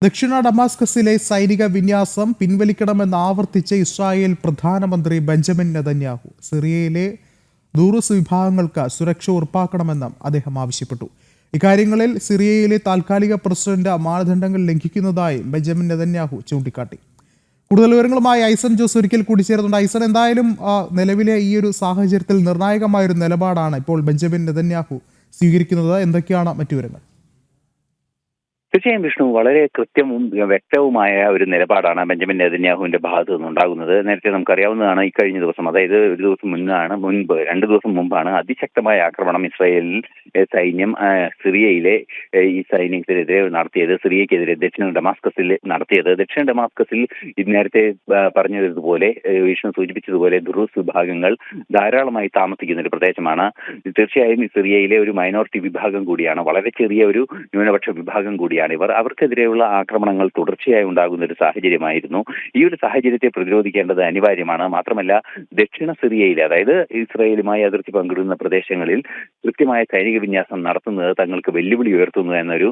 ദക്ഷിണ ഡമാസ്കസിലെ സൈനിക വിന്യാസം പിൻവലിക്കണമെന്ന് ആവർത്തിച്ച് ഇസ്രായേൽ പ്രധാനമന്ത്രി ബെഞ്ചമിൻ നെതന്യാഹു സിറിയയിലെ ദൂറുസ് വിഭാഗങ്ങൾക്ക് സുരക്ഷ ഉറപ്പാക്കണമെന്നും അദ്ദേഹം ആവശ്യപ്പെട്ടു. ഇക്കാര്യങ്ങളിൽ സിറിയയിലെ താൽക്കാലിക പ്രസിഡന്റ് മാനദണ്ഡങ്ങൾ ലംഘിക്കുന്നതായി ബെഞ്ചമിൻ നെതന്യാഹു ചൂണ്ടിക്കാട്ടി. കൂടുതൽ വിവരങ്ങളുമായി ഐസൻ ജോസ് ഒരിക്കൽ കൂടി ചേരുന്നുണ്ട്. ഐസൻ, എന്തായാലും നിലവിലെ ഈ ഒരു സാഹചര്യത്തിൽ നിർണായകമായൊരു നിലപാടാണ് ഇപ്പോൾ ബെഞ്ചമിൻ നെതന്യാഹു സ്വീകരിക്കുന്നത്. എന്തൊക്കെയാണ് മറ്റു വിവരങ്ങൾ? തീർച്ചയായും വിഷ്ണു, വളരെ കൃത്യവും വ്യക്തവുമായ ഒരു നിലപാടാണ് ബെഞ്ചമിൻ നെതന്യാഹുവിന്റെ ഭാഗത്തു നിന്നുണ്ടാകുന്നത്. നേരത്തെ നമുക്കറിയാവുന്നതാണ്, ഇക്കഴിഞ്ഞ ദിവസം, അതായത് ഒരു ദിവസം മുൻപ് 2 ദിവസം മുമ്പാണ് അതിശക്തമായ ആക്രമണം ഇസ്രായേലിൽ സൈന്യം സിറിയയിലെ ഈ സൈന്യത്തിനെതിരെ നടത്തിയത്. സിറിയക്കെതിരെ ദക്ഷിണ ഡമാസ്കസിൽ നടത്തിയത്. ദക്ഷിണ ഡമാസ്കസിൽ നേരത്തെ പറഞ്ഞതുപോലെ, വിഷ്ണു സൂചിപ്പിച്ചതുപോലെ, ദുറൂസ് വിഭാഗങ്ങൾ ധാരാളമായി താമസിക്കുന്ന ഒരു പ്രദേശമാണ്. തീർച്ചയായും സിറിയയിലെ ഒരു മൈനോറിറ്റി വിഭാഗം കൂടിയാണ്, വളരെ ചെറിയ ഒരു ന്യൂനപക്ഷ വിഭാഗം കൂടിയാണ് ഇവർ. അവർക്കെതിരെയുള്ള ആക്രമണങ്ങൾ തുടർച്ചയായി ഉണ്ടാകുന്ന ഒരു സാഹചര്യമായിരുന്നു. ഈ ഒരു സാഹചര്യത്തെ പ്രതിരോധിക്കേണ്ടത് അനിവാര്യമാണ്. മാത്രമല്ല, ദക്ഷിണ സിറിയയിൽ, അതായത് ഇസ്രായേലുമായി അതിർത്തി പങ്കിടുന്ന പ്രദേശങ്ങളിൽ കൃത്യമായ സൈനിക വിന്യാസം നടത്തുന്നത് തങ്ങൾക്ക് വെല്ലുവിളി ഉയർത്തുന്നു എന്നൊരു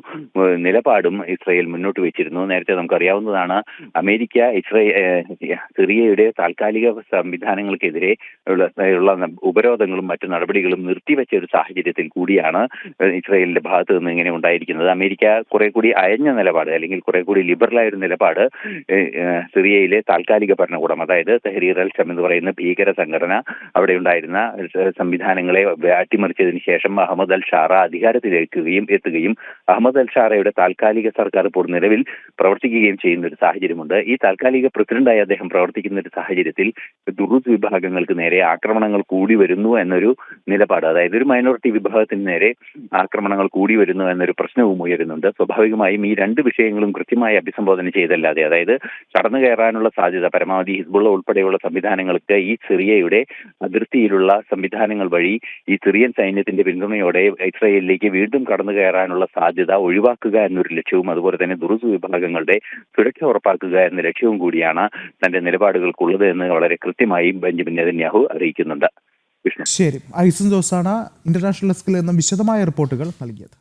നിലപാടും ഇസ്രായേൽ മുന്നോട്ട് വെച്ചിരുന്നു. നേരത്തെ നമുക്കറിയാവുന്നതാണ്, അമേരിക്ക സിറിയയുടെ താൽക്കാലിക സംവിധാനങ്ങൾക്കെതിരെ ഉള്ള ഉപരോധങ്ങളും മറ്റു നടപടികളും നിർത്തിവെച്ച ഒരു സാഹചര്യത്തിൽ കൂടിയാണ് ഇസ്രായേലിന്റെ ഭാഗത്ത് നിന്ന് ഇങ്ങനെ ഉണ്ടായിരിക്കുന്നത്. അമേരിക്ക കുറെ കൂടി അയഞ്ഞ നിലപാട്, അല്ലെങ്കിൽ കുറെ കൂടി ലിബറലായ ഒരു നിലപാട് സിറിയയിലെ താൽക്കാലിക ഭരണകൂടം, അതായത് തെഹ്രീർ അൽ ഷം എന്ന് പറയുന്ന ഭീകര സംഘടന, അവിടെ ഉണ്ടായിരുന്ന സംവിധാനങ്ങളെ അട്ടിമറിച്ചതിന് ശേഷം അഹമ്മദ് അൽ ഷാറ എത്തുകയും അഹമ്മദ് അൽ ഷാറയുടെ താൽക്കാലിക സർക്കാർ ഇപ്പോൾ നിലവിൽ പ്രവർത്തിക്കുകയും ചെയ്യുന്ന ഒരു സാഹചര്യമുണ്ട്. ഈ താൽക്കാലിക പ്രസിഡന്റായി അദ്ദേഹം പ്രവർത്തിക്കുന്ന ഒരു സാഹചര്യത്തിൽ ദുറൂസ് വിഭാഗങ്ങൾക്ക് നേരെ ആക്രമണങ്ങൾ കൂടി വരുന്നു എന്നൊരു നിലപാട്, അതായത് ഒരു മൈനോറിറ്റി വിഭാഗത്തിന് നേരെ ആക്രമണങ്ങൾ കൂടി വരുന്നു എന്നൊരു പ്രശ്നവും ഉയരുന്നുണ്ട്. സ്വാഭാവികമായും ഈ രണ്ട് വിഷയങ്ങളും കൃത്യമായി അഭിസംബോധന ചെയ്തല്ലാതെ, അതായത് കടന്നു കയറാനുള്ള സാധ്യത പരമാവധി ഹിസ്ബുള്ള ഉൾപ്പെടെയുള്ള സംവിധാനങ്ങൾക്ക് ഈ സിറിയയുടെ അതിർത്തിയിലുള്ള സംവിധാനങ്ങൾ വഴി ഈ സിറിയൻ സൈന്യത്തിന്റെ പിന്തുണയോടെ ഇസ്രായേലിലേക്ക് വീണ്ടും കടന്നു കയറാനുള്ള സാധ്യത ഒഴിവാക്കുക എന്നൊരു ലക്ഷ്യവും, അതുപോലെ തന്നെ ദുറൂസ് വിഭാഗങ്ങളുടെ സുരക്ഷ ഉറപ്പാക്കുക എന്ന ലക്ഷ്യവും കൂടിയാണ് തന്റെ നിലപാടുകൾക്കുള്ളത് എന്ന് വളരെ കൃത്യമായി ബെഞ്ചമിൻ നെതന്യാഹു അറിയിക്കുന്നുണ്ട്. ശരി, ഐസൻ ജോസാണ് ഇന്റർനാഷണൽ ഡെസ്കിൽ നിന്നും വിശദമായ റിപ്പോർട്ടുകൾ നൽകിയത്.